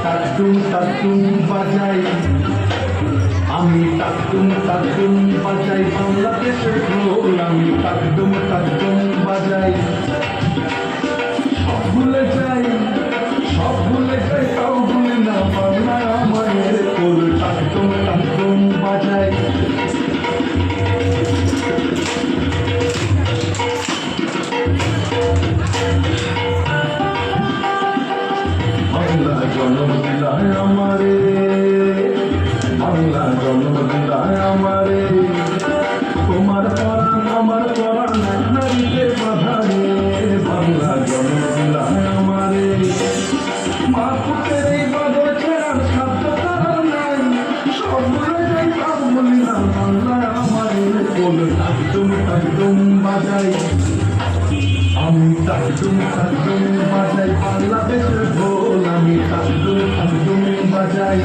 তাকতুম তাকতুম বাজাই আমি, তাকতুম তাকতুম বাজাই বাংলাদেশের ঢোল আমি, তাকতুম তাকতুম বাজাই। সব ভুলে যাই, সব ভুলে যাই, তাও ভুলে না বাংলা আমাদের কোল। তাকতুম তাকতুম বাজাই। বাংলা জন্ম দিলায় আমারে, বাংলা জন্ম দিলায় আমারে, তোমার পরাণ আমার পরাণ এক নারীতে বাধা রে। বাংলা জন্ম দিলায় আমারে, মা পুতের এই বাদর ছেড়ার সাধ্য তার নাই, সব ভুলে যাই তাও বলি না বাংলা আমারে কোল। তাকতুম তাকতুম বাজাই আমি, তাকতুম তাকতুম বাজাই বাংলাদেশের ঢোল আমি, তাকতুম তাকতুম বাজাই।